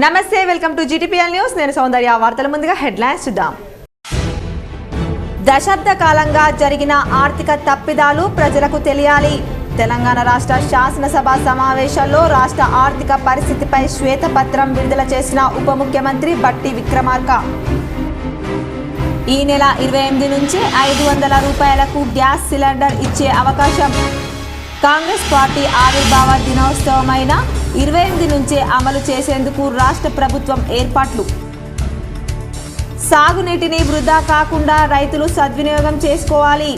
నమస్తే welcome to GTPL news నేను సౌందర్య వార్తల ముందుగా హెడ్లైన్స్ చూద్దాం దశాబ్ద కాలంగా జరిగిన ఆర్థిక తప్పిదాలు ప్రజలకు తెలియాలి తెలంగాణ రాష్ట్ర శాసనసభ సమావేశాల్లో రాష్ట్ర ఆర్థిక పరిస్థితిపై శ్వేతపత్రం విడుదల చేసిన ఉప ముఖ్యమంత్రి బట్టి విక్రమార్క ఈ నెల 28 నుంచి 500 రూపాయలకు గ్యాస్ సిలిండర్ ఇచ్చే అవకాశం కాంగ్రెస్ పార్టీ ఆవిర్భావ దినోత్సవమైన 28 నుంచే అమలు చేసేందుకు రాష్ట్ర ప్రభుత్వం ఏర్పాట్లు సాగునీటిని వృధా కాకుండా రైతులు సద్వినియోగం చేసుకోవాలి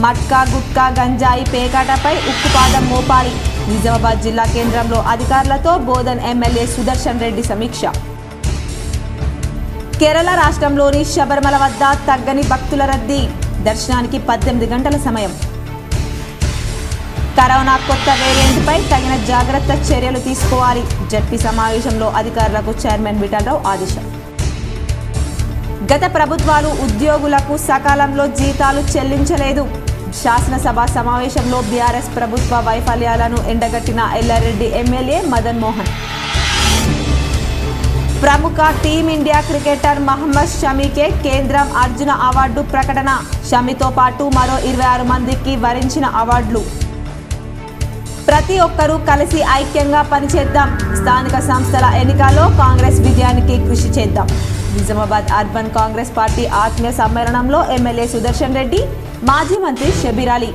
మట్కా గుట్కా గంజాయి పేకాటపై ఉక్కుపాదం మోపాలి నిజామాబాద్ జిల్లా కేంద్రంలో అధికారులతో బోధన్ ఎమ్మెల్యే సుదర్శన్ రెడ్డి సమీక్ష కేరళ రాష్ట్రంలోని శబరిమల వద్ద తగ్గని భక్తుల రద్దీ దర్శనానికి 18 గంటల సమయం కరోనా కొత్త వేరియంట్పై తగిన జాగ్రత్త చర్యలు తీసుకోవాలి జడ్పీ సమావేశంలో అధికారులకు చైర్మన్ విఠలరావు ఆదేశం గత ప్రభుత్వాలు ఉద్యోగులకు సకాలంలో జీతాలు చెల్లించలేదు శాసనసభ సమావేశంలో బీఆర్ఎస్ ప్రభుత్వ వైఫల్యాలను ఎండగట్టిన ఎల్లారెడ్డి ఎమ్మెల్యే మదన్ మోహన్ ప్రముఖ టీమిండియా క్రికెటర్ మహమ్మద్ షమీకే కేంద్రం అర్జున అవార్డు ప్రకటన షమీతో పాటు మరో 26 మందికి వరించిన అవార్డులు ప్రతి ఒక్కరూ కలిసి ఐక్యంగా పనిచేద్దాం స్థానిక సంస్థల ఎన్నికల్లో కాంగ్రెస్ విజయానికి కృషి చేద్దాం నిజామాబాద్ అర్బన్ కాంగ్రెస్ పార్టీ ఆత్మీయ సమ్మేళనంలో ఎమ్మెల్యే సుదర్శన్ రెడ్డి మాజీ మంత్రి షబీర్ అలీ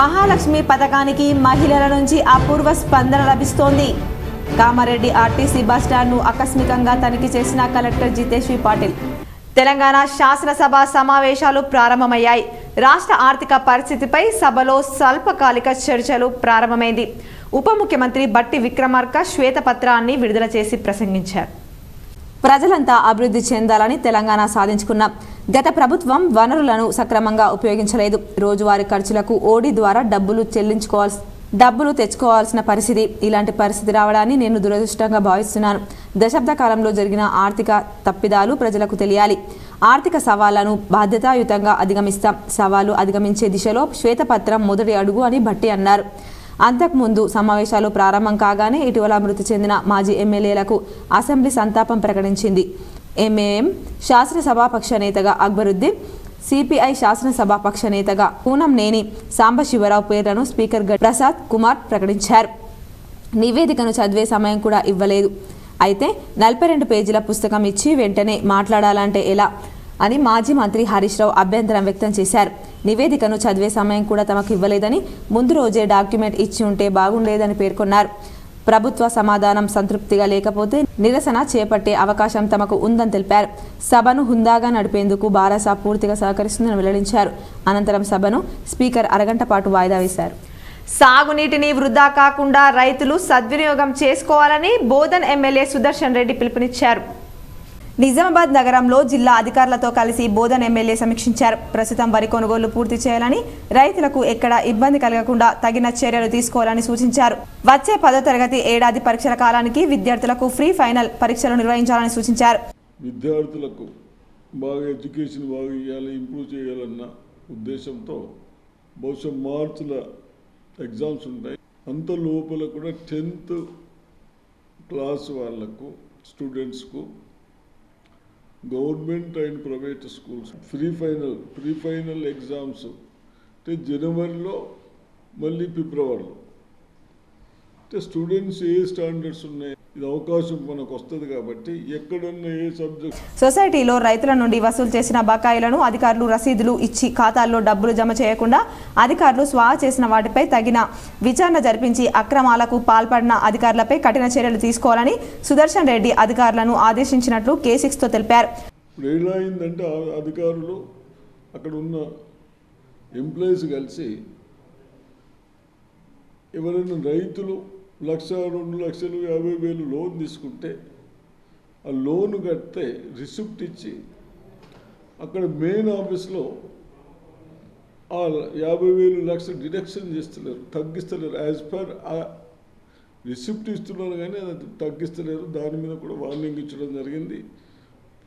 మహాలక్ష్మి పథకానికి మహిళల నుంచి అపూర్వ స్పందన లభిస్తోంది కామారెడ్డి ఆర్టీసీ బస్టాండ్ను ఆకస్మికంగా తనిఖీ చేసిన కలెక్టర్ జితేశ్వరి పాటిల్ తెలంగాణ శాసనసభ సమావేశాలు ప్రారంభమయ్యాయి రాష్ట్ర ఆర్థిక పరిస్థితిపై సభలో స్వల్పకాలిక చర్చలు ప్రారంభమైంది ఉప ముఖ్యమంత్రి బట్టి విక్రమార్క శ్వేతపత్రాన్ని విడుదల చేసి ప్రసంగించారు ప్రజలంతా అభివృద్ధి చెందాలని తెలంగాణ సాధించుకున్న గత ప్రభుత్వం వనరులను సక్రమంగా ఉపయోగించలేదు రోజువారీ ఖర్చులకు ఓడి ద్వారా డబ్బులు తెచ్చుకోవాల్సిన పరిస్థితి ఇలాంటి పరిస్థితి రావడాన్ని నేను దురదృష్టంగా భావిస్తున్నాను దశాబ్ద కాలంలో జరిగిన ఆర్థిక తప్పిదాలు ప్రజలకు తెలియాలి ఆర్థిక సవాళ్లను బాధ్యతాయుతంగా అధిగమిస్తాం సవాళ్లు అధిగమించే దిశలో శ్వేతపత్రం మొదటి అడుగు అని భట్టి అన్నారు అంతకుముందు సమావేశాలు ప్రారంభం కాగానే ఇటీవల మృతి చెందిన మాజీ ఎమ్మెల్యేలకు అసెంబ్లీ సంతాపం ప్రకటించింది ఎంఏఎం శాసనసభాపక్ష నేతగా అక్బరుద్దీన్ సిపిఐ శాసనసభాపక్ష నేతగా కూనంనేని సాంబశివరావు పేర్లను స్పీకర్ ప్రసాద్ కుమార్ ప్రకటించారు నివేదికను చదివే సమయం కూడా ఇవ్వలేదు అయితే 42 పేజీల పుస్తకం ఇచ్చి వెంటనే మాట్లాడాలంటే ఎలా అని మాజీ మంత్రి హరీష్ రావు అభ్యంతరం వ్యక్తం చేశారు నివేదికను చదివే సమయం కూడా తమకు ఇవ్వలేదని ముందు రోజే డాక్యుమెంట్ ఇచ్చి ఉంటే బాగుండేదని పేర్కొన్నారు ప్రభుత్వ సమాధానం సంతృప్తిగా లేకపోతే నిరసన చేపట్టే అవకాశం తమకు ఉందని తెలిపారు సభను హుందాగా నడిపేందుకు బారాస పూర్తిగా సహకరిస్తుందని వెల్లడించారు అనంతరం సభను స్పీకర్ అరగంట పాటు వాయిదా వేశారు సాగునీటిని వృధా కాకుండా రైతులు సద్వినియోగం చేసుకోవాలని బోధన్ ఎమ్మెల్యే సుదర్శన్ రెడ్డి పిలుపునిచ్చారు నిజామాబాద్ నగరంలో జిల్లా అధికారులతో కలిసి బోధన్ ఎమ్మెల్యే సమీక్షించారు ప్రస్తుతం వరి కొనుగోలు పూర్తి చేయాలని రైతులకు ఎక్కడ ఇబ్బంది కలగకుండా తగిన చర్యలు తీసుకోవాలని సూచించారు వచ్చే 10వ తరగతి ఏడాది పరీక్షల కాలానికి విద్యార్థులకు ఫ్రీ ఫైనల్ పరీక్షలు నిర్వహించాలని సూచించారు విద్యార్థులకు బాగా ఎడ్యుకేషన్ బాగా ఇవ్వాలి ఇంప్రూవ్ చేయాలన్న ఉద్దేశంతో బహుశా మార్చిలో ఎగ్జామ్స్ ఉంటాయి అంత లోపల కూడా 10th క్లాస్ వాళ్ళకు స్టూడెంట్స్కు government and private schools pre final exams అంటే జనవరిలో మళ్ళీ ఫిబ్రవరిలో అంటే స్టూడెంట్స్ ఏ స్టాండర్డ్స్ ఉన్నాయి ఇది అవకాశం మనకు వస్తుంది కాబట్టి ఎక్కడున్న ఏ సబ్జెక్ట్ సొసైటీలో రైతుల నుండి వసూలు చేసిన బకాయిలను అధికారులు రసీదులు ఇచ్చి ఖాతాల్లో డబ్బులు జమ చేయకుండా అధికారులు స్వాహా చేసిన వాటిపై తగిన విచారణ జరిపించి అక్రమాలకు పాల్పడిన అధికారులపై కఠిన చర్యలు తీసుకోవాలని సుదర్శన్ రెడ్డి అధికారులను ఆదేశించినట్లు K6తో తెలిపారు ఇప్పుడు ఎలా అయిందంటే అధికారులు అక్కడ ఉన్న ఎంప్లాయీస్ కలిసి ఎవరైనా రైతులు 1,00,000, 2,00,000, 50,000 లోన్ తీసుకుంటే ఆ లోన్ కడితే రిసిప్ట్ ఇచ్చి అక్కడ మెయిన్ ఆఫీస్లో ఆ 50,000, 1,00,000 డిడక్షన్ చేస్తలేరు తగ్గిస్తలేరు యాజ్ పర్ ఆ రిసిప్ట్ ఇస్తున్నారు కానీ అది తగ్గిస్తలేరు దాని మీద కూడా వార్నింగ్ ఇచ్చడం జరిగింది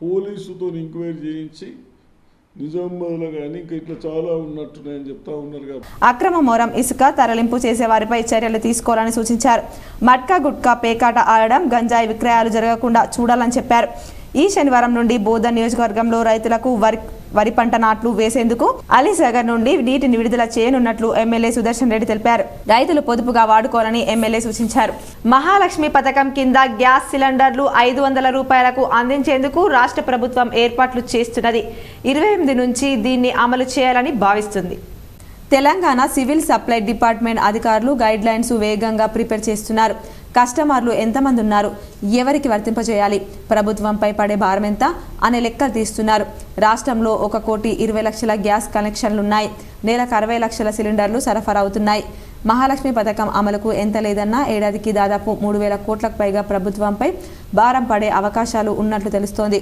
పోలీసుతో ఎంక్వైరీ చేయించి నిజామాబాద్లో కానీ ఇంకా ఇట్లా చాలా ఉన్నట్టున్నాయని చెప్తా ఉన్నారు కాబట్టి అక్రమ మోరం ఇసుక తరలింపు చేసే వారిపై చర్యలు తీసుకోవాలని సూచించారు. మట్కా గుట్కా పేకాట ఆడడం గంజాయి విక్రయాలు జరగకుండా చూడాలని చెప్పారు. ఈ శనివారం నుండి బోధన్ నియోజకవర్గంలో రైతులకు వరి పంట నాట్లు వేసేందుకు అలీసాగర్ నుండి నీటిని విడుదల చేయనున్నట్లు ఎమ్మెల్యే సుదర్శన్ రెడ్డి తెలిపారు. రైతులు పొదుపుగా వాడుకోవాలని ఎమ్మెల్యే సూచించారు. మహాలక్ష్మి పథకం కింద గ్యాస్ సిలిండర్లు 500 రూపాయలకు అందించేందుకు రాష్ట్ర ప్రభుత్వం ఏర్పాట్లు చేస్తున్నది. 28 నుంచి దీన్ని అమలు చేయాలని భావిస్తుంది. తెలంగాణ సివిల్ సప్లై డిపార్ట్మెంట్ అధికారులు గైడ్ లైన్స్ వేగంగా ప్రిపేర్ చేస్తున్నారు. కస్టమర్లు ఎంతమంది ఉన్నారు, ఎవరికి వర్తింపజేయాలి, ప్రభుత్వంపై పడే భారం ఎంత అనే లెక్కలు తీస్తున్నారు. రాష్ట్రంలో 1,20,00,000 గ్యాస్ కనెక్షన్లున్నాయి. నెలకు 60 లక్షల సిలిండర్లు సరఫరా అవుతున్నాయి. మహాలక్ష్మి పథకం అమలుకు ఎంత లేదన్నా ఏడాదికి దాదాపు 3,000 కోట్లకు పైగా ప్రభుత్వంపై భారం పడే అవకాశాలు ఉన్నట్లు తెలుస్తోంది.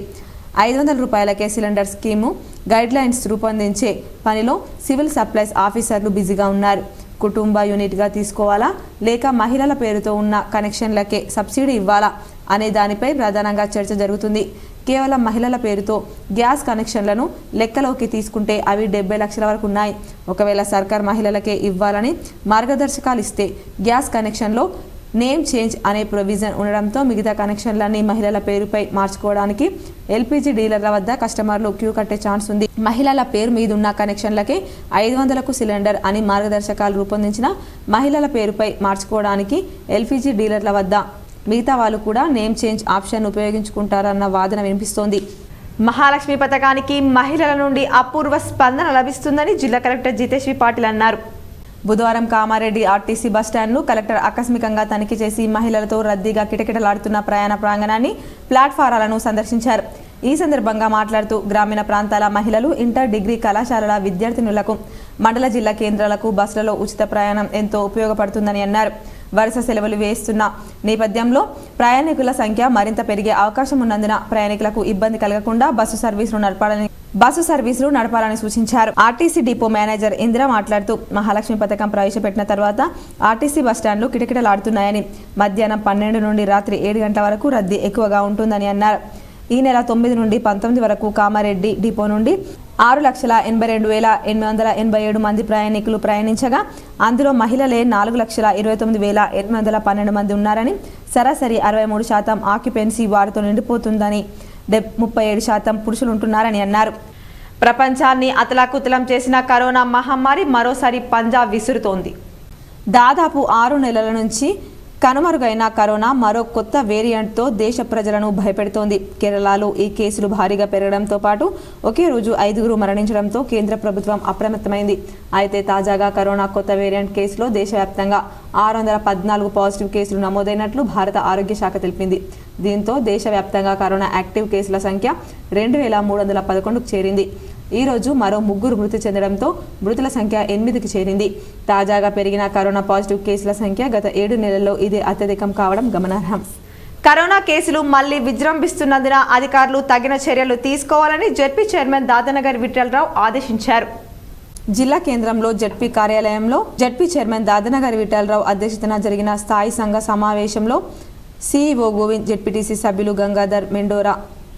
500 రూపాయలకే సిలిండర్ స్కీము గైడ్లైన్స్ రూపొందించే పనిలో సివిల్ సప్లైస్ ఆఫీసర్లు బిజీగా ఉన్నారు. కుటుంబ యూనిట్గా తీసుకోవాలా లేక మహిళల పేరుతో ఉన్న కనెక్షన్లకే సబ్సిడీ ఇవ్వాలా అనే దానిపై ప్రధానంగా చర్చ జరుగుతుంది. కేవలం మహిళల పేరుతో గ్యాస్ కనెక్షన్లను లెక్కలోకి తీసుకుంటే అవి 70 లక్షల వరకు ఉన్నాయి. ఒకవేళ సర్కార్ మహిళలకే ఇవ్వాలని మార్గదర్శకాలు ఇస్తే గ్యాస్ కనెక్షన్లో నేమ్ చేంజ్ అనే ప్రొవిజన్ ఉండడంతో మిగతా కనెక్షన్లన్నీ మహిళల పేరుపై మార్చుకోవడానికి ఎల్పీజీ డీలర్ల వద్ద కస్టమర్లు క్యూ కట్టే ఛాన్స్ ఉంది. మహిళల పేరు మీదున్న కనెక్షన్లకే 500కు సిలిండర్ అని మార్గదర్శకాలు రూపొందించిన మహిళల పేరుపై మార్చుకోవడానికి ఎల్పీజీ డీలర్ల వద్ద మిగతా వాళ్ళు కూడా నేమ్ చేంజ్ ఆప్షన్ ఉపయోగించుకుంటారన్న వాదన వినిపిస్తోంది. మహాలక్ష్మి పథకానికి మహిళల నుండి అపూర్వ స్పందన లభిస్తుందని జిల్లా కలెక్టర్ జితేష్ వి పాటిల్ అన్నారు. బుధవారం కామారెడ్డి ఆర్టీసీ బస్టాండ్ను కలెక్టర్ ఆకస్మికంగా తనిఖీ చేసి మహిళలతో రద్దీగా కిటకిటలాడుతున్న ప్రయాణ ప్రాంగణాన్ని, ప్లాట్ఫారాలను సందర్శించారు. ఈ సందర్భంగా మాట్లాడుతూ గ్రామీణ ప్రాంతాల మహిళలు, ఇంటర్, డిగ్రీ కళాశాలల విద్యార్థినులకు మండల జిల్లా కేంద్రాలకు బస్సులలో ఉచిత ప్రయాణం ఎంతో ఉపయోగపడుతుందని అన్నారు. వరుస సెలవులు వేస్తున్న నేపథ్యంలో ప్రయాణికుల సంఖ్య మరింత పెరిగే అవకాశం ఉన్నందున ప్రయాణికులకు ఇబ్బంది కలగకుండా బస్సు సర్వీసులు నడపాలని సూచించారు. ఆర్టీసీ డిపో మేనేజర్ ఇందిర మాట్లాడుతూ మహాలక్ష్మి పథకం ప్రవేశపెట్టిన తర్వాత ఆర్టీసీ బస్టాండ్లు కిటకిటలాడుతున్నాయని, మధ్యాహ్నం 12 నుండి రాత్రి 7 గంటల వరకు రద్దీ ఎక్కువగా ఉంటుందని అన్నారు. ఈ నెల 9 నుండి 19 వరకు కామారెడ్డి డిపో నుండి 6,82,887 మంది ప్రయాణికులు ప్రయాణించగా అందులో మహిళలే 4,29,812 మంది ఉన్నారని, సరాసరి 63% ఆక్యుపెన్సీ వారితో నిండిపోతుందని, 37% పురుషులు ఉంటున్నారని అన్నారు. ప్రపంచాన్ని అతలాకుతలం చేసిన కరోనా మహమ్మారి మరోసారి పంజా విసురుతోంది. దాదాపు 6 నెలల నుంచి కనుమరుగైన కరోనా మరో కొత్త వేరియంట్తో దేశ ప్రజలను భయపెడుతోంది. కేరళలో ఈ కేసులు భారీగా పెరగడంతో పాటు ఒకే రోజు 5 మరణించడంతో కేంద్ర ప్రభుత్వం అప్రమత్తమైంది. అయితే తాజాగా కరోనా కొత్త వేరియంట్ కేసులో దేశవ్యాప్తంగా 614 పాజిటివ్ కేసులు నమోదైనట్లు భారత ఆరోగ్య శాఖ తెలిపింది. దీంతో దేశవ్యాప్తంగా కరోనా యాక్టివ్ కేసుల సంఖ్య 2,311కు చేరింది. ఈ రోజు మరో 3 మృతి చెందడంతో మృతుల సంఖ్య 8కి చేరింది. తాజాగా పెరిగిన కరోనా పాజిటివ్ కేసుల సంఖ్య గత 7 నెలల్లో ఇదే అత్యధికం కావడం గమనార్హం. కరోనా కేసులు మళ్లీ విజృంభిస్తున్నందున అధికారులు తగిన చర్యలు తీసుకోవాలని జెడ్పీ చైర్మన్ దాదానగర్ విఠలరావు ఆదేశించారు. జిల్లా కేంద్రంలో జెడ్పీ కార్యాలయంలో జెడ్పీ చైర్మన్ దాదానగర్ విఠలరావు అధ్యక్షతన జరిగిన స్థాయి సంఘ సమావేశంలో సిఇఓ గోవింద్, జెడ్పీటీసీ సభ్యులు గంగాధర్, మెండోరా,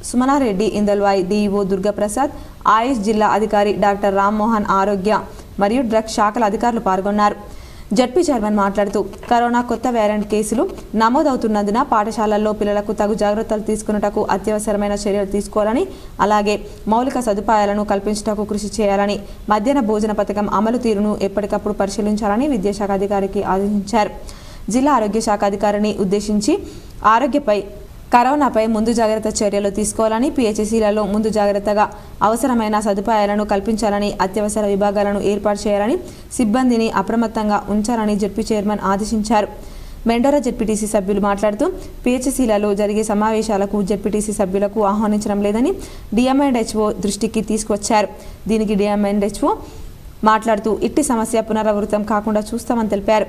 సుమనారెడ్డి, ఇందల్వాయి, డిఈఓ దుర్గాప్రసాద్, ఆయుష్ జిల్లా అధికారి డాక్టర్ రామ్మోహన్, ఆరోగ్య మరియు డ్రగ్స్ శాఖల అధికారులు పాల్గొన్నారు. జెడ్పీ చైర్మన్ మాట్లాడుతూ కరోనా కొత్త వేరియంట్ కేసులు నమోదవుతున్నందున పాఠశాలల్లో పిల్లలకు తగు జాగ్రత్తలు తీసుకున్నటకు అత్యవసరమైన చర్యలు తీసుకోవాలని, అలాగే మౌలిక సదుపాయాలను కల్పించటకు కృషి చేయాలని, మధ్యాహ్న భోజన పథకం అమలు తీరును ఎప్పటికప్పుడు పరిశీలించాలని విద్యాశాఖ అధికారికి ఆదేశించారు. జిల్లా ఆరోగ్య శాఖ అధికారిని ఉద్దేశించి కరోనాపై ముందు జాగ్రత్త చర్యలు తీసుకోవాలని, పిహెచ్సిలలో ముందు జాగ్రత్తగా అవసరమైన సదుపాయాలను కల్పించాలని, అత్యవసర విభాగాలను ఏర్పాటు చేయాలని, సిబ్బందిని అప్రమత్తంగా ఉంచాలని జెడ్పీ చైర్మన్ ఆదేశించారు. మెండోరా జెడ్పీటీసీ సభ్యులు మాట్లాడుతూ పిహెచ్సిలలో జరిగే సమావేశాలకు జెడ్పీటీసీ సభ్యులకు ఆహ్వానించడం లేదని డిఎంఎండ్హెచ్ఓ దృష్టికి తీసుకువచ్చారు. దీనికి డిఎంఎండ్హెచ్ఓ మాట్లాడుతూ ఇట్టి సమస్య పునరావృతం కాకుండా చూస్తామని తెలిపారు.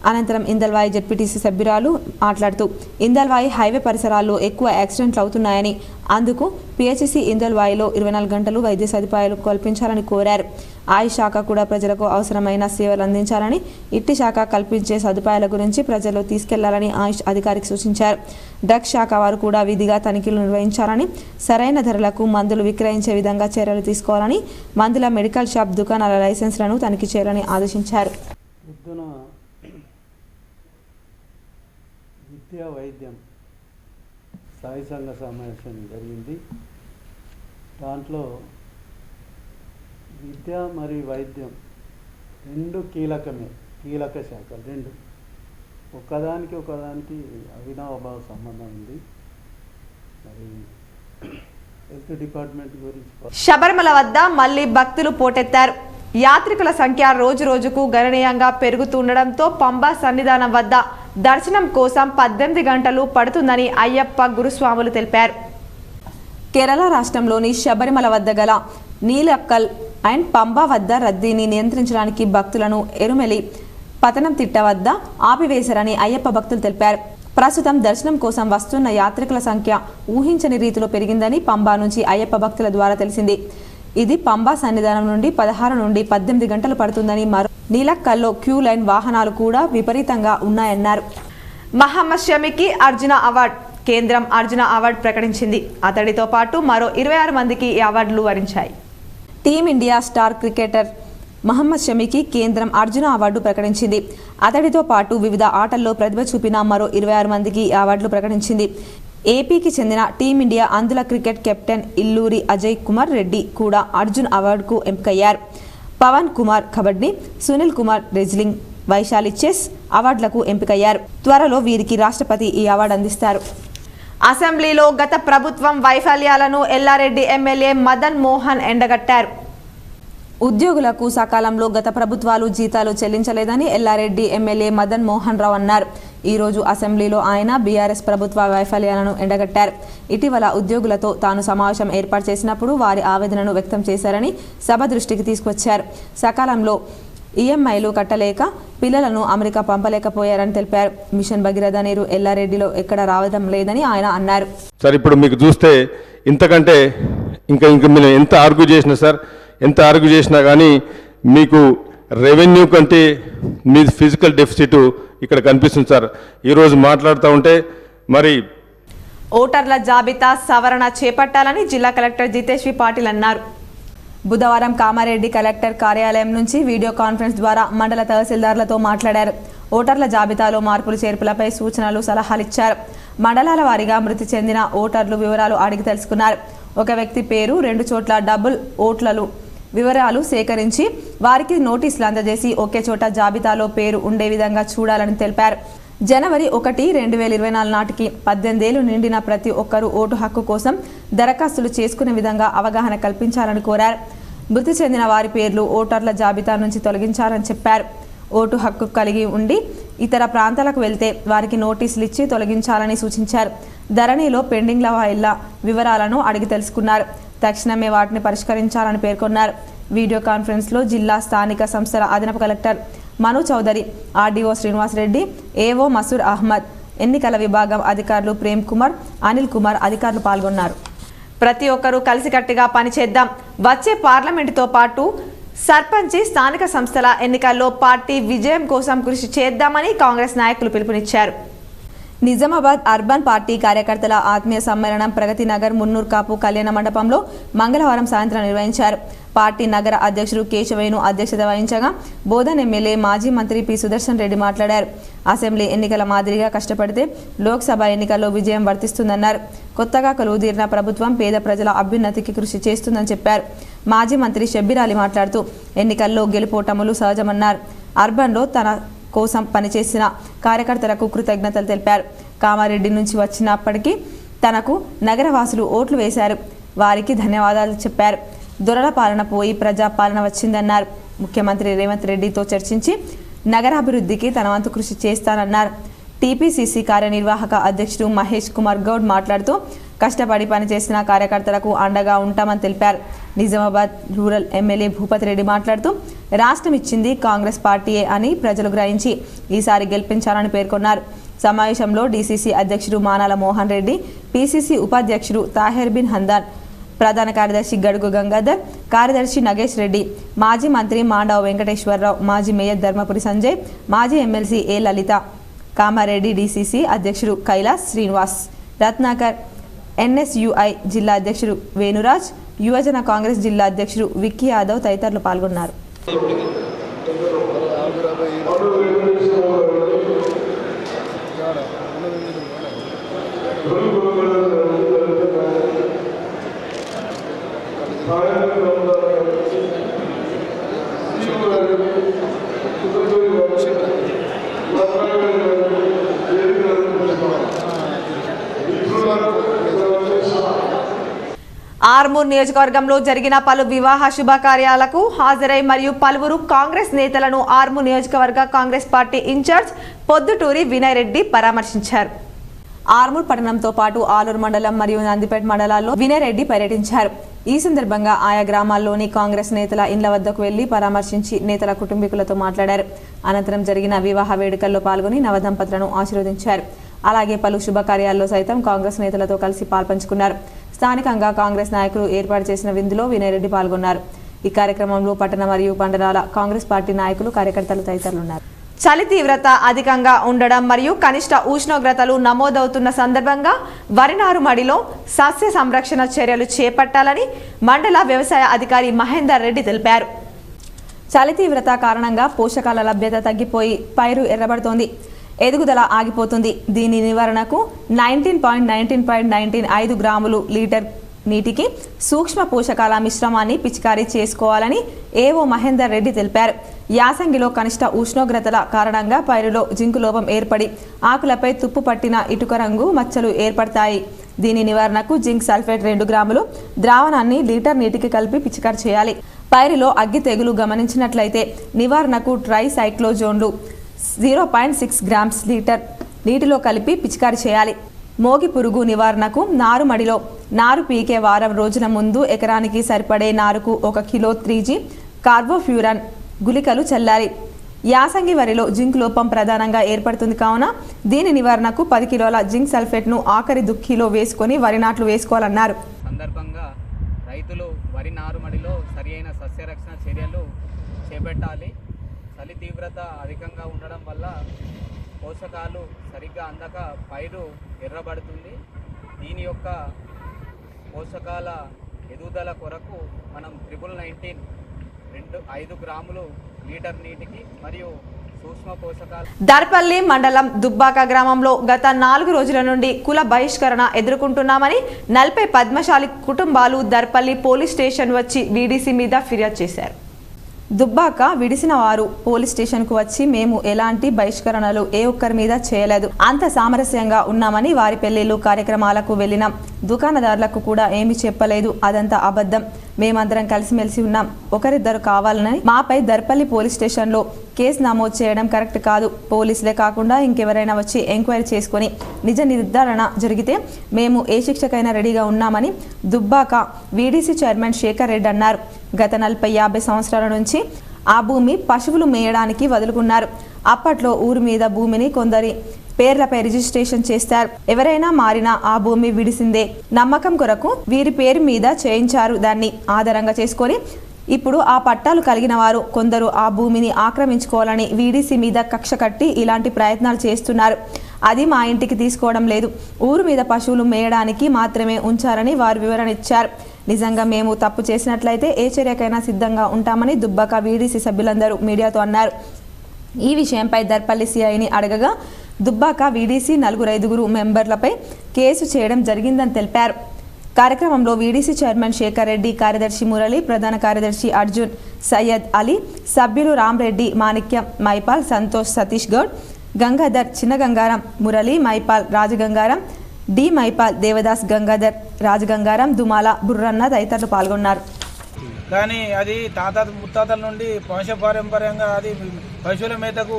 అనంతరం ఇందల్వాయి జెడ్పీటీసీ సభ్యురాలు మాట్లాడుతూ ఇందల్వాయి హైవే పరిసరాల్లో ఎక్కువ యాక్సిడెంట్లు అవుతున్నాయని, అందుకు పిహెచ్సి ఇందల్వాయిలో 24 గంటలు వైద్య సదుపాయాలు కల్పించాలని కోరారు. ఆయుష్ శాఖ కూడా ప్రజలకు అవసరమైన సేవలు అందించాలని, ఇట్టి శాఖ కల్పించే సదుపాయాల గురించి ప్రజల్లో తీసుకెళ్లాలని ఆయుష్ అధికారికి సూచించారు. డ్రగ్స్ శాఖ వారు కూడా విధిగా తనిఖీలు నిర్వహించాలని, సరైన ధరలకు మందులు విక్రయించే విధంగా చర్యలు తీసుకోవాలని, మందుల మెడికల్ షాప్ దుకాణాల లైసెన్స్లను తనిఖీ చేయాలని ఆదేశించారు. విద్యా వైద్యం స్థాయి సంఘ సమావేశం జరిగింది. దాంట్లో విద్య మరియు వైద్యం రెండు కీలక శాఖలు, రెండు ఒకదానికి అవినాభావ సంబంధం ఉంది. మరి హెల్త్ డిపార్ట్మెంట్ గురించి శబరిమల వద్ద మళ్లీ భక్తులు పోటెత్తారు. యాత్రికుల సంఖ్య రోజు రోజుకు గణనీయంగా పెరుగుతుండడంతో పంబా సన్నిధానం వద్ద దర్శనం కోసం 18 గంటలు పడుతుందని అయ్యప్ప గురుస్వాములు తెలిపారు. కేరళ రాష్ట్రంలోని శబరిమల వద్ద గల నీలక్కల్ అండ్ పంబా వద్ద రద్దీని నియంత్రించడానికి భక్తులను ఎరుమెలి పతనంతిట్ట వద్ద ఆపివేశారని అయ్యప్ప భక్తులు తెలిపారు. ప్రస్తుతం దర్శనం కోసం వస్తున్న యాత్రికుల సంఖ్య ఊహించని రీతిలో పెరిగిందని పంబా నుంచి అయ్యప్ప భక్తుల ద్వారా తెలిసింది. ఇది పంబా సన్నిధానం నుండి 16 నుండి 18 గంటలు పడుతుందని, మరో నీలక్కల్లో క్యూ లైన్ వాహనాలు కూడా విపరీతంగా ఉన్నాయన్నారు. మహమ్మద్ షమికి అర్జున అవార్డు. కేంద్రం అర్జున అవార్డు ప్రకటించింది. అతడితో పాటు మరో 26 మందికి ఈ అవార్డులు వరించాయి. టీమిండియా స్టార్ క్రికెటర్ మహమ్మద్ షమికి కేంద్రం అర్జున అవార్డు ప్రకటించింది. అతడితో పాటు వివిధ ఆటల్లో ప్రతిభ చూపిన మరో 26 మందికి ఈ అవార్డులు ప్రకటించింది. ఏపీకి చెందిన టీమిండియా అందుల క్రికెట్ కెప్టెన్ ఇల్లూరి అజయ్ కుమార్ రెడ్డి కూడా అర్జున్ అవార్డుకు ఎంపికయ్యారు. పవన్ కుమార్ కబడ్డీ, సునీల్ కుమార్ రెజ్లింగ్, వైశాలి చెస్ అవార్డులకు ఎంపికయ్యారు. త్వరలో వీరికి రాష్ట్రపతి ఈ అవార్డు అందిస్తారు. అసెంబ్లీలో గత ప్రభుత్వం వైఫల్యాలను ఎల్లారెడ్డి ఎమ్మెల్యే మదన్ మోహన్ ఎండగట్టారు. ఉద్యోగులకు సకాలంలో గత ప్రభుత్వాలు జీతాలు చెల్లించలేదని ఎల్లారెడ్డి ఎమ్మెల్యే మదన్ మోహన్ రావు అన్నారు. ఈ రోజు అసెంబ్లీలో ఆయన బీఆర్ఎస్ ప్రభుత్వ వైఫల్యాలను ఎండగట్టారు. ఇటీవల ఉద్యోగులతో తాను సమావేశం ఏర్పాటు చేసినప్పుడు వారి ఆవేదనను వ్యక్తం చేశారని సభ దృష్టికి తీసుకొచ్చారు. సకాలంలో ఈఎంఐలు కట్టలేక పిల్లలను అమెరికా పంపలేకపోయారని తెలిపారు. మిషన్ భగీరథ నీరు ఎల్లారెడ్డిలో ఎక్కడ రావడం లేదని ఆయన అన్నారు. సార్ ఇప్పుడు మీకు చూస్తే ఇంతకంటే ఇంకా మీరు ఎంత ఆర్గ్యూ చేసినా కానీ మీకు రెవెన్యూ కంటే మీ ఫిజికల్ డెఫిసిట్ ఇక్కడ కనిపిస్తుంది సార్. ఈరోజు మాట్లాడుతూ ఉంటే మరి ఓటర్ల జాబితా సవరణ చేపట్టాలని జిల్లా కలెక్టర్ జితేష్ పాటిల్ అన్నారు. బుధవారం కామారెడ్డి కలెక్టర్ కార్యాలయం నుంచి వీడియో కాన్ఫరెన్స్ ద్వారా మండల తహసీల్దార్లతో మాట్లాడారు. ఓటర్ల జాబితాలో మార్పులు చేర్పులపై సూచనలు, సలహాలిచ్చారు. మండలాల వారీగా మృతి చెందిన ఓటర్లు వివరాలు అడిగి తెలుసుకున్నారు. ఒక వ్యక్తి పేరు, 2 చోట్ల డబుల్ ఓట్లలో వివరాలు సేకరించి వారికి నోటీసులు అందజేసి ఒకే చోట జాబితాలో పేరు ఉండే విధంగా చూడాలని తెలిపారు. జనవరి 1, 2024 నాటికి 18 ఏళ్లు నిండిన ప్రతి ఒక్కరూ ఓటు హక్కు కోసం దరఖాస్తులు చేసుకునే విధంగా అవగాహన కల్పించాలని కోరారు. మృతి చెందిన వారి పేర్లు ఓటర్ల జాబితా నుంచి తొలగించాలని చెప్పారు. ఓటు హక్కు కలిగి ఉండి ఇతర ప్రాంతాలకు వెళ్తే వారికి నోటీసులు ఇచ్చి తొలగించాలని సూచించారు. ధరణిలో పెండింగ్ల వాయిళ్ల వివరాలను అడిగి తెలుసుకున్నారు. తక్షణమే వాటిని పరిష్కరించాలని పేర్కొన్నారు. వీడియో కాన్ఫరెన్స్లో జిల్లా స్థానిక సంస్థల అదనపు కలెక్టర్ మను చౌదరి, ఆర్డీఓ శ్రీనివాసరెడ్డి, ఏఓ మసూర్ అహ్మద్, ఎన్నికల విభాగం అధికారులు ప్రేమ్ కుమార్, అనిల్ కుమార్ అధికారులు పాల్గొన్నారు. ప్రతి ఒక్కరూ కలిసికట్టుగా పనిచేద్దాం. వచ్చే పార్లమెంటుతో పాటు సర్పంచి, స్థానిక సంస్థల ఎన్నికల్లో పార్టీ విజయం కోసం కృషి చేద్దామని కాంగ్రెస్ నాయకులు పిలుపునిచ్చారు. నిజామాబాద్ అర్బన్ పార్టీ కార్యకర్తల ఆత్మీయ సమ్మేళనం ప్రగతి నగర్ మున్నూర్ కాపు కళ్యాణ మండపంలో మంగళవారం సాయంత్రం నిర్వహించారు. పార్టీ నగర అధ్యక్షుడు కేశవేణు అధ్యక్షత వహించగా బోధన్ ఎమ్మెల్యే మాజీ మంత్రి పి సుదర్శన్ రెడ్డి మాట్లాడారు. అసెంబ్లీ ఎన్నికల మాదిరిగా కష్టపడితే లోక్సభ ఎన్నికల్లో విజయం వర్తిస్తుందన్నారు. కొత్తగా కొలువుదీరిన ప్రభుత్వం పేద ప్రజల అభ్యున్నతికి కృషి చేస్తుందని చెప్పారు. మాజీ మంత్రి షబ్బీర్ అలీ మాట్లాడుతూ ఎన్నికల్లో గెలుపోటములు సహజమన్నారు. అర్బన్లో తన కోసం పనిచేసిన కార్యకర్తలకు కృతజ్ఞతలు తెలిపారు. కామారెడ్డి నుంచి వచ్చినప్పటికీ తనకు నగరవాసులు ఓట్లు వేశారు. వారికి ధన్యవాదాలు చెప్పారు. దొరల పాలన పోయి ప్రజాపాలన వచ్చిందన్నారు. ముఖ్యమంత్రి రేవంత్ రెడ్డితో చర్చించి నగరాభివృద్ధికి తన వంతు కృషి చేస్తానన్నారు. టీపీసీసీ కార్యనిర్వాహక అధ్యక్షుడు మహేష్ కుమార్ గౌడ్ మాట్లాడుతూ కష్టపడి పనిచేసిన కార్యకర్తలకు అండగా ఉంటామని తెలిపారు. నిజామాబాద్ రూరల్ ఎమ్మెల్యే భూపతి రెడ్డి మాట్లాడుతూ రాష్ట్రం ఇచ్చింది కాంగ్రెస్ పార్టీయే అని ప్రజలు గ్రహించి ఈసారి గెలిపించాలని పేర్కొన్నారు. సమావేశంలో డీసీసీ అధ్యక్షుడు మానాల మోహన్ రెడ్డి, పీసీసీ ఉపాధ్యక్షుడు తాహెర్ బిన్ హందాన్, ప్రధాన కార్యదర్శి గడుగు గంగాధర్, కార్యదర్శి నగేష్ రెడ్డి, మాజీ మంత్రి మాండవ వెంకటేశ్వరరావు, మాజీ మేయర్ ధర్మపురి సంజయ్, మాజీ ఎమ్మెల్సీ ఏ లలిత, కామారెడ్డి డీసీసీ అధ్యక్షుడు కైలాస్ శ్రీనివాస్, రత్నాకర్, ఎన్ఎస్యుఐ జిల్లా అధ్యక్షుడు వేణురాజ్, యువజన కాంగ్రెస్ జిల్లా అధ్యక్షుడు విక్కీ యాదవ్ తదితరులు పాల్గొన్నారు. ఆర్మూర్ నియోజకవర్గంలో జరిగిన పలు వివాహ శుభకార్యాలకు హాజరై మరియు పలువురు కాంగ్రెస్ నేతలను ఆర్మూర్ నియోజకవర్గ కాంగ్రెస్ పార్టీ ఇన్ఛార్జ్ పొద్దుటూరి వినయ్ రెడ్డి పరామర్శించారు. ఆర్మూర్ పట్టణంతో పాటు ఆలూరు మండలం మరియు నందిపేట మండలాల్లో వినయ్ రెడ్డి పర్యటించారు. ఈ సందర్భంగా ఆయా గ్రామాల్లోని కాంగ్రెస్ నేతల ఇండ్ల వద్దకు వెళ్లి పరామర్శించి నేతల కుటుంబీకులతో మాట్లాడారు. అనంతరం జరిగిన వివాహ వేడుకల్లో పాల్గొని నవదంపతులను ఆశీర్వదించారు. అలాగే పలు శుభకార్యాల్లో సైతం కాంగ్రెస్ నేతలతో కలిసి పాల్పంచుకున్నారు. స్థానికంగా కాంగ్రెస్ నాయకులు ఏర్పాటు చేసిన విందులో వినయ్ రెడ్డి పాల్గొన్నారు. ఈ కార్యక్రమంలో పట్టణ మరియు మండలాల కాంగ్రెస్ పార్టీ నాయకులు, కార్యకర్తలు తదితరులు ఉన్నారు. చలి తీవ్రత అధికంగా ఉండడం మరియు కనిష్ట ఉష్ణోగ్రతలు నమోదవుతున్న సందర్భంగా వరి నారుమడిలో సస్య సంరక్షణ చర్యలు చేపట్టాలని మండల వ్యవసాయ అధికారి మహేందర్ రెడ్డి తెలిపారు. చలి తీవ్రత కారణంగా పోషకాల లభ్యత తగ్గిపోయి పైరు ఎర్రబడుతోంది, ఎదుగుదల ఆగిపోతుంది. దీని నివారణకు 19.5 గ్రాములు లీటర్ నీటికి సూక్ష్మ పోషకాల మిశ్రమాన్ని పిచికారీ చేసుకోవాలని ఏవో మహేందర్ రెడ్డి తెలిపారు. యాసంగిలో కనిష్ట ఉష్ణోగ్రతల కారణంగా పైరులో జింకు లోపం ఏర్పడి ఆకులపై తుప్పు పట్టిన ఇటుక రంగు మచ్చలు ఏర్పడతాయి. దీని నివారణకు జింక్ సల్ఫేట్ 2 గ్రాములు ద్రావణాన్ని లీటర్ నీటికి కలిపి పిచికారీ చేయాలి. పైరులో అగ్గి తెగులు గమనించినట్లయితే నివారణకు ట్రైసైక్లోజోన్లు 0.6 గ్రామ్స్ లీటర్ నీటిలో కలిపి పిచికారీ చేయాలి. మోగి పురుగు నివారణకు నారుమడిలో నారు పీకే వారం రోజుల ముందు ఎకరానికి సరిపడే నారుకు 1 కిలో 3G కార్బోఫ్యూరాన్ గుళికలు చల్లాలి. యాసంగి వరిలో జింక్ లోపం ప్రధానంగా ఏర్పడుతుంది కావున దీని నివారణకు 10 కిలోల జింక్ సల్ఫేట్ను ఆఖరి దుక్కిలో వేసుకొని వరి నాట్లు వేసుకోవాలన్నారు. సందర్భంగా రైతులు వరి నారుమడిలో సరియైన సస్యరక్షణ చర్యలు చేపట్టాలి. చలి తీవ్రత అధికంగా ఉండడం వల్ల పోషకాలు సరిగ్గా అందక పైరు ఎర్రబడుతుంది. దీని యొక్క పోషకాల ఎదుగుదల కొరకు మనం 19 5 గ్రాములు లీటర్ నీటికి మరియు సూక్ష్మ పోషకాలు. దర్పల్లి మండలం దుబ్బాక గ్రామంలో గత 4 రోజుల నుండి కుల బహిష్కరణ ఎదుర్కొంటున్నామని 40 పద్మశాలి కుటుంబాలు దర్పల్లి పోలీస్ స్టేషన్ వచ్చి వీడీసీ మీద ఫిర్యాదు చేశారు. దుబ్బాక విడిసిన వారు పోలీస్ స్టేషన్కు వచ్చి మేము ఎలాంటి బహిష్కరణలు ఏ ఒక్కరి మీద చేయలేదు, అంత సామరస్యంగా ఉన్నామని, వారి పెళ్లిళ్ళు కార్యక్రమాలకు వెళ్ళినాం, దుకాణదారులకు కూడా ఏమీ చెప్పలేదు, అదంతా అబద్ధం, మేమందరం కలిసిమెలిసి ఉన్నాం, ఒకరిద్దరు కావాలని మాపై దర్పల్లి పోలీస్ స్టేషన్లో కేసు నమోదు చేయడం కరెక్ట్ కాదు. పోలీసులే కాకుండా ఇంకెవరైనా వచ్చి ఎంక్వైరీ చేసుకుని నిజ నిర్ధారణ జరిగితే మేము ఏ శిక్షకైనా రెడీగా ఉన్నామని దుబ్బాక వీడీసీ చైర్మన్ శేఖర్ రెడ్డి అన్నారు. గత 40-50 సంవత్సరాల నుంచి ఆ భూమి పశువులు మేయడానికి వదులుకున్నారు. అప్పట్లో ఊరి మీద భూమిని కొందరి పేర్లపై రిజిస్ట్రేషన్ చేస్తారు. ఎవరైనా మారినా ఆ భూమి విడిసిందే నమ్మకం కొరకు వీరి పేరు మీద చేయించారు. దాన్ని ఆధారంగా చేసుకొని ఇప్పుడు ఆ పట్టాలు కలిగిన వారు కొందరు ఆ భూమిని ఆక్రమించుకోవాలని వీడీసీ మీద కక్ష కట్టి ఇలాంటి ప్రయత్నాలు చేస్తున్నారు. అది మా ఇంటికి తీసుకోవడం లేదు, ఊరు మీద పశువులు మేయడానికి మాత్రమే ఉంచారని వారు వివరణ ఇచ్చారు. నిజంగా మేము తప్పు చేసినట్లయితే ఏ చర్యకైనా సిద్ధంగా ఉంటామని దుబ్బాక వీడీసీ సభ్యులందరూ మీడియాతో అన్నారు. ఈ విషయంపై దర్పల్లి సిఐని అడగగా దుబ్బాక వీడీసీ 4-5 మెంబర్లపై కేసు చేయడం జరిగిందని తెలిపారు. కార్యక్రమంలో వీడీసీ చైర్మన్ శేఖర్ రెడ్డి, కార్యదర్శి మురళి, ప్రధాన కార్యదర్శి అర్జున్, సయ్యద్ అలీ, సభ్యులు రామ్రెడ్డి, మాణిక్యం, మైపాల్, సంతోష్, సతీష్ గౌడ్, గంగాధర్, చిన్నగంగారం, మురళి, మైపాల్, రాజగంగారం, డి మైపాల్, దేవదాస్, గంగాధర్, రాజగంగారం, దుమాల, బుర్రన్న తదితరులు పాల్గొన్నారు. కానీ అది తాత ముత్తాతల నుండి వంశపారంపర్యంగా అది పశువుల మేతకు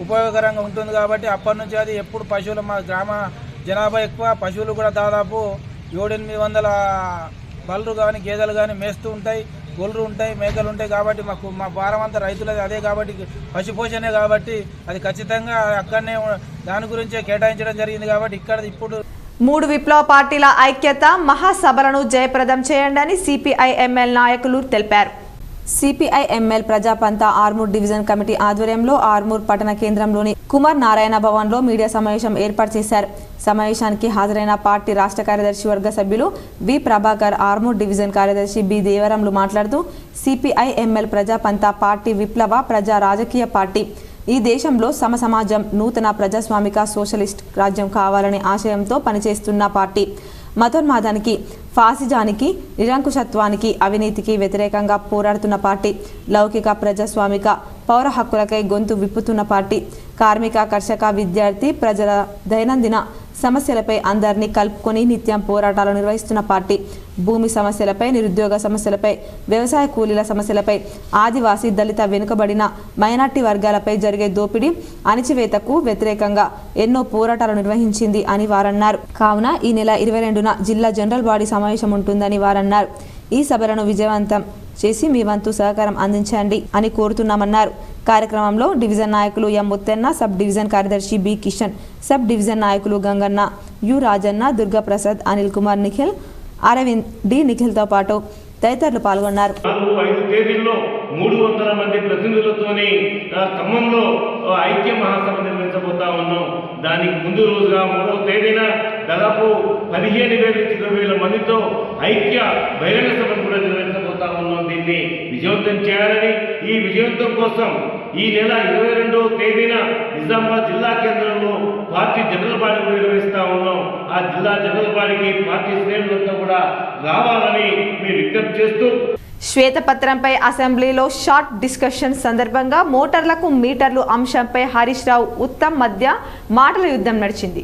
ఉపయోగకరంగా ఉంటుంది కాబట్టి అప్పటి నుంచి అది ఎప్పుడు పశువుల మా గ్రామ జనాభా ఎక్కువ, పశువులు కూడా దాదాపు 700-800 బళ్ళు కానీ గేదెలు కానీ మేస్తూ ఉంటాయి, గొర్రెలు ఉంటాయి, మేకలు ఉంటాయి. కాబట్టి మా భారం అంతా రైతులది అదే కాబట్టి పశుపోషణే కాబట్టి అది ఖచ్చితంగా అక్కడనే దాని గురించే కేటాయించడం జరిగింది. కాబట్టి ఇక్కడ ఇప్పుడు 3 విప్లవ పార్టీల ఐక్యత మహాసభలను జయప్రదం చేయండి అని సిపిఐ-ఎంఎల్ నాయకులు తెలిపారు. సిపిఐ-ఎంఎల్ ప్రజాపంత ఆర్మూర్ డివిజన్ కమిటీ ఆధ్వర్యంలో ఆర్మూర్ పట్టణ కేంద్రంలోని కుమార్ నారాయణ భవన్లో మీడియా సమావేశం ఏర్పాటు చేశారు. సమావేశానికి హాజరైన పార్టీ రాష్ట్ర కార్యదర్శి వర్గ సభ్యులు వి ప్రభాకర్, ఆర్మూర్ డివిజన్ కార్యదర్శి బి దేవరంలు మాట్లాడుతూ సిపిఐ-ఎంఎల్ ప్రజాపంత పార్టీ విప్లవ ప్రజా రాజకీయ పార్టీ. ఈ దేశంలో సమాజం నూతన ప్రజాస్వామిక సోషలిస్ట్ రాజ్యం కావాలనే ఆశయంతో పనిచేస్తున్న పార్టీ. మతోన్మాదానికి, ఫాసిజానికి, నిరంకుశత్వానికి, అవినీతికి వ్యతిరేకంగా పోరాడుతున్న పార్టీ. లౌకిక ప్రజాస్వామిక పౌర హక్కులకై గొంతు విప్పుతున్న పార్టీ. కార్మిక, కర్షక, విద్యార్థి, ప్రజల దైనందిన సమస్యలపై అందరినీ కలుపుకొని నిత్యం పోరాటాలు నిర్వహిస్తున్న పార్టీ. భూమి సమస్యలపై, నిరుద్యోగ సమస్యలపై, వ్యవసాయ కూలీల సమస్యలపై, ఆదివాసీ, దళిత, వెనుకబడిన మైనార్టీ వర్గాలపై జరిగే దోపిడీ, అణిచివేతకు వ్యతిరేకంగా ఎన్నో పోరాటాలు నిర్వహించింది అని వారన్నారు. కావున ఈ నెల 22న జిల్లా జనరల్ బాడీ సమావేశం ఉంటుందని వారన్నారు. ఈ సభలను విజయవంతం చేసి మీ వంతు సహకారం అందించండి అని కోరుతున్నామన్నారు. కార్యక్రమంలో డివిజన్ నాయకులు ఎం ముత్తెన్న, సబ్ డివిజన్ కార్యదర్శి బి కిషన్, సబ్ డివిజన్ నాయకులు గంగన్న, యు రాజన్న, దుర్గాప్రసాద్, అనిల్ కుమార్, నిఖిల్, అరవింద్, డి నిఖిల్తో పాటు తదితరులు పాల్గొన్నారు. 5 తేదీల్లో 300 మంది ప్రతినిధులతోని ఖమ్మంలో ఐక్య మహాసభ నిర్వహించబోతా ఉన్నాం. దానికి ముందు రోజుగా 3వ తేదీన దాదాపు 15,000 నుంచి 20,000 మందితో ఐక్య బహిరంగ సభను కూడా నిర్వహించబోతా ఉన్నాం. దీన్ని విజయవంతం చేయాలని, ఈ విజయవంతం కోసం ఈ నెల 22వ తేదీన నిజామాబాద్ జిల్లా కేంద్రంలో పార్టీ జనరల్ బాడీ నిర్వహిస్తా ఉన్నాం. ఆ జిల్లా జనరల్ బాడీకి పార్టీ శ్రేణులంతా కూడా రావాలని మీరు విజ్ఞప్తి చేస్తూ, శ్వేతపత్రంపై అసెంబ్లీలో షార్ట్ డిస్కషన్ సందర్భంగా మోటార్లకు మీటర్లు అంశంపై హరీష్ రావు, ఉత్తమ్ మధ్య మాటల యుద్ధం నడిచింది.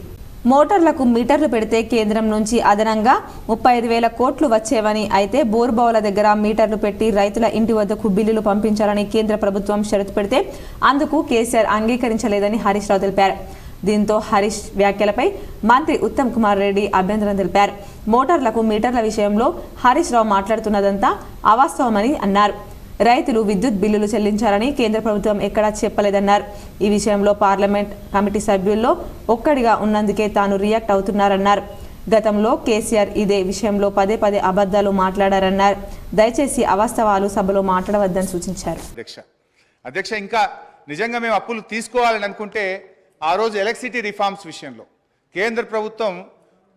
మోటార్లకు మీటర్లు పెడితే కేంద్రం నుంచి అదనంగా 35,000 కోట్లు వచ్చేవని, అయితే బోర్బావుల దగ్గర మీటర్లు పెట్టి రైతుల ఇంటి వద్దకు బిల్లులు పంపించాలని కేంద్ర ప్రభుత్వం షరతు పెడితే అందుకు కేసీఆర్ అంగీకరించలేదని హరీష్ రావు తెలిపారు. దీంతో హరీష్ వ్యాఖ్యలపై మంత్రి ఉత్తమ్ కుమార్ రెడ్డి అభ్యంతరం తెలిపారు. మోటార్లకు మీటర్ల విషయంలో హరీష్ రావు మాట్లాడుతున్నదంతా అవాస్తవమని అన్నారు. రైతులు విద్యుత్ బిల్లులు చెల్లించాలని కేంద్ర ప్రభుత్వం ఎక్కడా చెప్పలేదన్నారు. ఈ విషయంలో పార్లమెంట్ కమిటీ సభ్యుల్లో ఒక్కడిగా ఉన్నందుకే తాను రియాక్ట్ అవుతున్నారన్నారు. గతంలో కేసీఆర్ ఇదే విషయంలో పదే అబద్ధాలు మాట్లాడారన్నారు. దయచేసి అవాస్తవాలు సభలో మాట్లాడవద్దని సూచించారు. అధ్యక్ష ఇంకా నిజంగా మేము అప్పులు తీసుకోవాలని అనుకుంటే ఆ రోజు ఎలక్ట్రిసిటీ రిఫార్మ్స్ విషయంలో కేంద్ర ప్రభుత్వం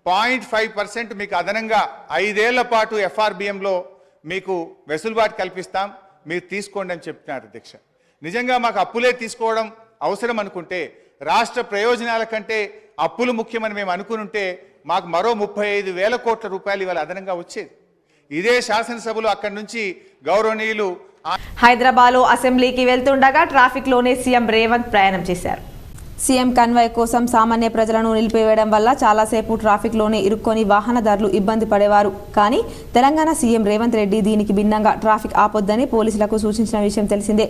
0.5% మీకు అదనంగా 5 ఏళ్ల పాటు ఎఫ్ఆర్బిఎంలో మీకు వెసులుబాటు కల్పిస్తాం, మీరు తీసుకోండి అని చెప్తున్నారు. అధ్యక్ష నిజంగా మాకు అప్పులే తీసుకోవడం అవసరం అనుకుంటే, రాష్ట్ర ప్రయోజనాల కంటే అప్పులు ముఖ్యమని మేము అనుకుంటే మాకు మరో 35,000 కోట్ల రూపాయలు ఇవాళ అదనంగా వచ్చేది. ఇదే శాసనసభలో అక్కడి నుంచి గౌరవనీయులు హైదరాబాద్లో అసెంబ్లీకి వెళ్తుండగా ట్రాఫిక్లోనే సీఎం రేవంత్ ప్రయాణం చేశారు. సీఎం కన్వాయ్ కోసం సామాన్య ప్రజలను నిలిపివేయడం వల్ల చాలాసేపు ట్రాఫిక్లోనే ఇరుక్కొని వాహనదారులు ఇబ్బంది పడేవారు. కానీ తెలంగాణ సీఎం రేవంత్ రెడ్డి దీనికి భిన్నంగా ట్రాఫిక్ ఆపొద్దని పోలీసులకు సూచించిన విషయం తెలిసిందే.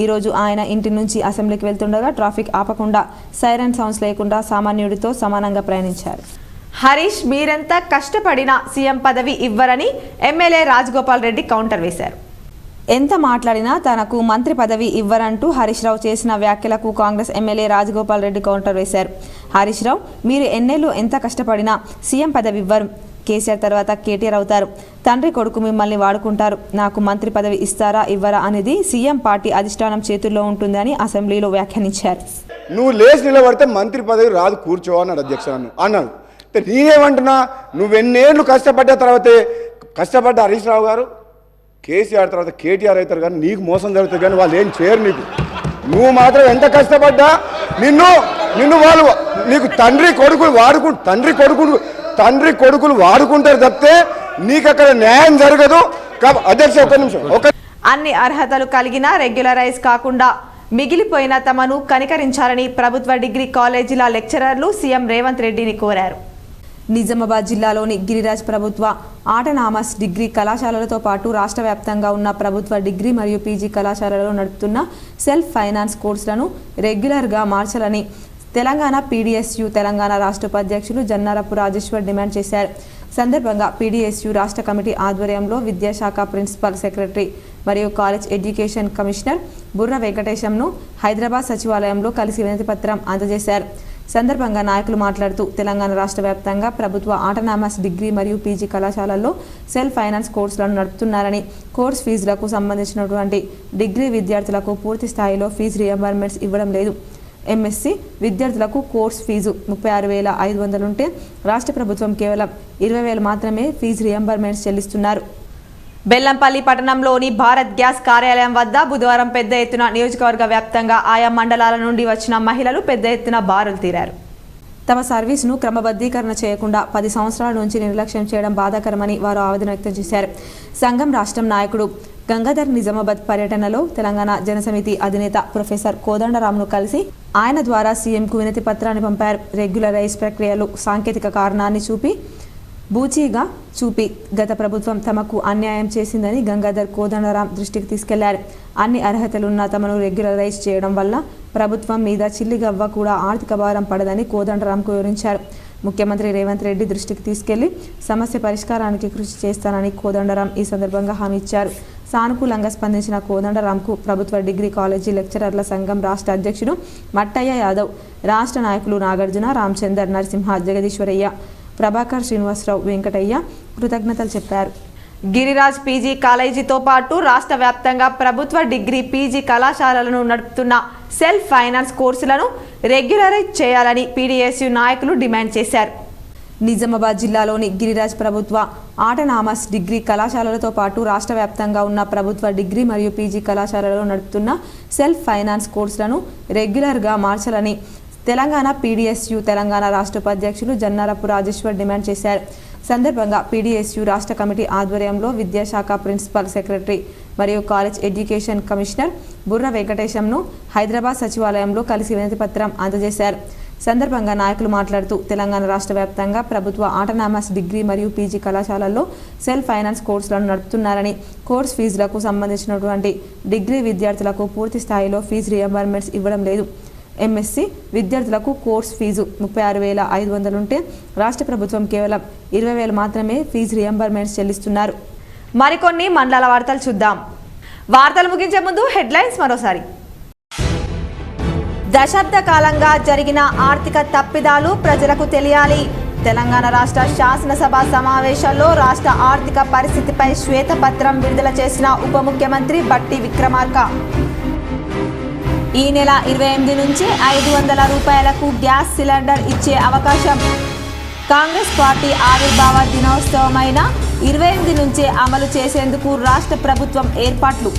ఈరోజు ఆయన ఇంటి నుంచి అసెంబ్లీకి వెళ్తుండగా ట్రాఫిక్ ఆపకుండా, సైరన్ సౌండ్స్ లేకుండా సామాన్యుడితో సమానంగా ప్రయాణించారు. హరీష్ మీరెంత కష్టపడినా సీఎం పదవి ఇవ్వరని ఎమ్మెల్యే రాజగోపాల్ రెడ్డి కౌంటర్ వేశారు. ఎంత మాట్లాడినా తనకు మంత్రి పదవి ఇవ్వరంటూ హరీష్ రావు చేసిన వ్యాఖ్యలకు కాంగ్రెస్ ఎమ్మెల్యే రాజగోపాల్ రెడ్డి కౌంటర్ వేశారు. హరీష్ రావు, మీరు ఎన్నేళ్ళు ఎంత కష్టపడినా సీఎం పదవి ఇవ్వరు. కేసీఆర్ తర్వాత కేటీఆర్ అవుతారు. తండ్రి కొడుకు మిమ్మల్ని వాడుకుంటారు. నాకు మంత్రి పదవి ఇస్తారా ఇవ్వరా అనేది సీఎం పార్టీ అధిష్టానం చేతుల్లో ఉంటుందని అసెంబ్లీలో వ్యాఖ్యానించారు. నువ్వు లేచి నిలబడితే మంత్రి పదవి రాదు, కూర్చో అన్నాడు అధ్యక్ష అన్నాడు. నేనేమంటున్నా, నువ్వెన్నేళ్ళు కష్టపడ్డ తర్వాతే కష్టపడ్డ హరీష్ రావు గారు కేసీఆర్ తర్వాత కేటీఆర్ అవుతారు, కానీ నీకు మోసం జరుగుతుంది, కానీ వాళ్ళు ఏం చేయరు. నువ్వు మాత్రం ఎంత కష్టపడ్డా నిన్ను వాళ్ళు నీకు తండ్రి కొడుకులు వాడుకుంటారు తప్పితే నీకు అక్కడ న్యాయం జరగదు. అధ్యక్ష ఒక్క నిమిషం. అన్ని అర్హతలు కలిగిన రెగ్యులరైజ్ కాకుండా మిగిలిపోయిన తమను కనికరించాలని ప్రభుత్వ డిగ్రీ కాలేజీల లెక్చరర్లు సీఎం రేవంత్ రెడ్డిని కోరారు. నిజామాబాద్ జిల్లాలోని గిరిరాజ్ ప్రభుత్వ ఆటోనామస్ డిగ్రీ కళాశాలలతో పాటు రాష్ట్ర వ్యాప్తంగా ఉన్న ప్రభుత్వ డిగ్రీ మరియు పీజీ కళాశాలలో నడుపుతున్న సెల్ఫ్ ఫైనాన్స్ కోర్సులను రెగ్యులర్గా మార్చాలని తెలంగాణ పీడీఎస్యు తెలంగాణ రాష్ట్ర ఉపాధ్యక్షులు జన్నారపు రాజేశ్వర్ డిమాండ్ చేశారు. సందర్భంగా పీడీఎస్యు రాష్ట్ర కమిటీ ఆధ్వర్యంలో విద్యాశాఖ ప్రిన్సిపల్ సెక్రటరీ మరియు కాలేజ్ ఎడ్యుకేషన్ కమిషనర్ బుర్ర వెంకటేశంను హైదరాబాద్ సచివాలయంలో కలిసి వినతి పత్రం అందజేశారు. సందర్భంగా నాయకులు మాట్లాడుతూ తెలంగాణ రాష్ట్ర వ్యాప్తంగా ప్రభుత్వ ఆటోనామస్ డిగ్రీ మరియు పీజీ కళాశాలల్లో సెల్ఫ్ ఫైనాన్స్ కోర్సులను నడుపుతున్నారని, కోర్సు ఫీజులకు సంబంధించినటువంటి డిగ్రీ విద్యార్థులకు పూర్తి స్థాయిలో ఫీజు రియంబర్మెంట్స్ ఇవ్వడం లేదు. ఎంఎస్సి విద్యార్థులకు కోర్సు ఫీజు 36,500 ఉంటే రాష్ట్ర ప్రభుత్వం కేవలం 20,000 మాత్రమే ఫీజు రియంబర్మెంట్స్ చెల్లిస్తున్నారు. బెల్లంపల్లి పట్టణంలోని భారత్ గ్యాస్ కార్యాలయం వద్ద బుధవారం పెద్ద ఎత్తున నియోజకవర్గ వ్యాప్తంగా ఆయా మండలాల నుండి వచ్చిన మహిళలు పెద్ద ఎత్తున బారులు తీరారు. తమ సర్వీసును క్రమబద్ధీకరణ చేయకుండా 10 సంవత్సరాల నుంచి నిర్లక్ష్యం చేయడం బాధాకరమని వారు ఆవేదన వ్యక్తం చేశారు. సంఘం రాష్ట్రం నాయకుడు గంగాధర్ నిజామాబాద్ పర్యటనలో తెలంగాణ జనసమితి అధినేత ప్రొఫెసర్ కోదండరాంను కలిసి ఆయన ద్వారా సీఎంకు వినతి పత్రాన్ని పంపారు. రెగ్యులరైజ్ ప్రక్రియలు సాంకేతిక కారణాన్ని బూచీగా చూపి గత ప్రభుత్వం తమకు అన్యాయం చేసిందని గంగాధర్ కోదండరాం దృష్టికి తీసుకెళ్లారు. అన్ని అర్హతలున్న తమను రెగ్యులరైజ్ చేయడం వల్ల ప్రభుత్వం మీద చిల్లిగవ్వ కూడా ఆర్థిక భారం పడదని కోదండరాంకు వివరించారు. ముఖ్యమంత్రి రేవంత్ రెడ్డి దృష్టికి తీసుకెళ్లి సమస్య పరిష్కారానికి కృషి చేస్తానని కోదండరాం ఈ సందర్భంగా హామీ ఇచ్చారు. సానుకూలంగా స్పందించిన కోదండరాంకు ప్రభుత్వ డిగ్రీ కాలేజీ లెక్చరర్ల సంఘం రాష్ట్ర అధ్యక్షుడు మట్టయ్య యాదవ్, రాష్ట్ర నాయకులు నాగార్జున, రామచందర్, నరసింహ, జగదీశ్వరయ్య, ప్రభాకర్, శ్రీనివాసరావు, వెంకటయ్య కృతజ్ఞతలు చెప్పారు. గిరిరాజ్ పీజీ కాలేజీతో పాటు రాష్ట్ర వ్యాప్తంగా ప్రభుత్వ డిగ్రీ పీజీ కళాశాలలను నడుపుతున్న సెల్ఫ్ ఫైనాన్స్ కోర్సులను రెగ్యులరైజ్ చేయాలని పీడీఎస్యు నాయకులు డిమాండ్ చేశారు. నిజామాబాద్ జిల్లాలోని గిరిరాజ్ ప్రభుత్వ ఆటోనామస్ డిగ్రీ కళాశాలలతో పాటు రాష్ట్ర వ్యాప్తంగా ఉన్న ప్రభుత్వ డిగ్రీ మరియు పీజీ కళాశాలలో నడుపుతున్న సెల్ఫ్ ఫైనాన్స్ కోర్సులను రెగ్యులర్గా మార్చాలని తెలంగాణ పీడీఎస్యు తెలంగాణ రాష్ట్ర ఉపాధ్యక్షులు జన్నారపు రాజేశ్వర్ డిమాండ్ చేశారు. సందర్భంగా పీడీఎస్యు రాష్ట్ర కమిటీ ఆధ్వర్యంలో విద్యాశాఖ ప్రిన్సిపల్ సెక్రటరీ మరియు కాలేజ్ ఎడ్యుకేషన్ కమిషనర్ బుర్ర వెంకటేశంను హైదరాబాద్ సచివాలయంలో కలిసి వినతి పత్రం అందజేశారు. సందర్భంగా నాయకులు మాట్లాడుతూ తెలంగాణ రాష్ట్ర వ్యాప్తంగా ప్రభుత్వ ఆటోనామస్ డిగ్రీ మరియు పీజీ కళాశాలల్లో సెల్ఫ్ ఫైనాన్స్ కోర్సులను నడుపుతున్నారని, కోర్సు ఫీజులకు సంబంధించినటువంటి డిగ్రీ విద్యార్థులకు పూర్తి స్థాయిలో ఫీజు రియంబర్మెంట్స్ ఇవ్వడం లేదు. ఎంఎస్సి విద్యార్థులకు కోర్సు ఫీజు 36,500 ఉంటే రాష్ట్ర ప్రభుత్వం కేవలం 20,000 మాత్రమే ఫీజు రియంబర్మెంట్స్ చెల్లిస్తున్నారు. మరికొన్ని మండల వార్తలు చూద్దాం. వార్తలు ముగించే ముందు హెడ్లైన్స్ మరోసారి. దశాబ్ద కాలంగా జరిగిన ఆర్థిక తప్పిదాలు ప్రజలకు తెలియాలి. తెలంగాణ రాష్ట్ర శాసనసభ సమావేశాల్లో రాష్ట్ర ఆర్థిక పరిస్థితిపై శ్వేతపత్రం విడుదల చేసిన ఉప ముఖ్యమంత్రి బట్టి విక్రమార్క. ఈ నెల 28 నుంచి 500 రూపాయలకు గ్యాస్ సిలిండర్ ఇచ్చే అవకాశం. కాంగ్రెస్ పార్టీ ఆవిర్భావ దినోత్సవమైన 28 నుంచే అమలు చేసేందుకు రాష్ట్ర ప్రభుత్వం ఏర్పాట్లు.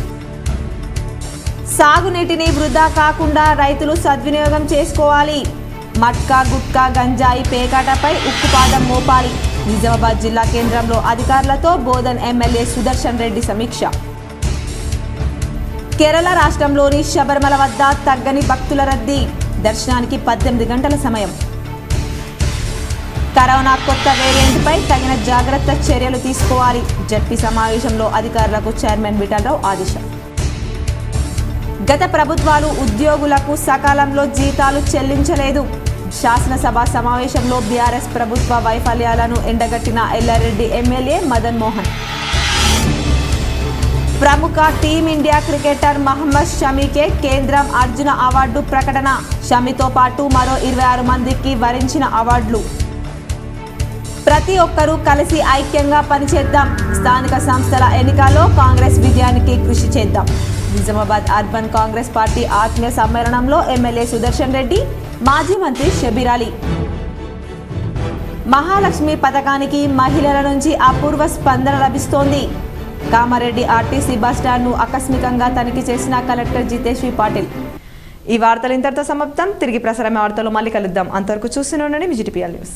సాగునీటిని వృధా కాకుండా రైతులు సద్వినియోగం చేసుకోవాలి. మట్కా, గుట్కా, గంజాయి పేకాటపై ఉక్కుపాదం మోపాలి. నిజామాబాద్ జిల్లా కేంద్రంలో అధికారులతో బోధన్ ఎమ్మెల్యే సుదర్శన్ రెడ్డి సమీక్ష. కేరళ రాష్ట్రంలోని శబరిమల వద్ద తగ్గని భక్తుల రద్దీ. దర్శనానికి 18 గంటల సమయం. కరోనా కొత్త వేరియంట్పై తగిన జాగ్రత్త చర్యలు తీసుకోవాలి. జడ్పీ సమావేశంలో అధికారులకు చైర్మన్ విఠలరావు ఆదేశం. గత ప్రభుత్వాలు ఉద్యోగులకు సకాలంలో జీతాలు చెల్లించలేదు. శాసనసభ సమావేశంలో బీఆర్ఎస్ ప్రభుత్వ వైఫల్యాలను ఎండగట్టిన ఎల్లారెడ్డి ఎమ్మెల్యే మదన్ మోహన్. ప్రముఖ టీమిండియా క్రికెటర్ మహమ్మద్ షమీకే కేంద్రం అర్జున అవార్డు ప్రకటన. షమీతో పాటు మరో 26 మందికి వరించిన అవార్డులు. ప్రతి ఒక్కరూ కలిసి ఐక్యంగా పనిచేద్దాం. స్థానిక సంస్థల ఎన్నికల్లో కాంగ్రెస్ విజయానికి కృషి చేద్దాం. నిజామాబాద్ అర్బన్ కాంగ్రెస్ పార్టీ ఆత్మీయ సమ్మేళనంలో ఎమ్మెల్యే సుదర్శన్ రెడ్డి, మాజీ మంత్రి షబీర్ అలీ. మహాలక్ష్మి పథకానికి మహిళల నుంచి అపూర్వ స్పందన లభిస్తోంది. కామారెడ్డి ఆర్టీసీ బస్టాండ్ను ఆకస్మికంగా తనిఖీ చేసిన కలెక్టర్ జితేశ్వీ పాటిల్. ఈ వార్తలు ఇంతటితో సమాప్తం. తిరిగి ప్రసారమే వార్తలు మళ్ళీ కలుద్దాం. అంతవరకు చూస్తూనే ఉండండి విజిటిపిఎల్ న్యూస్.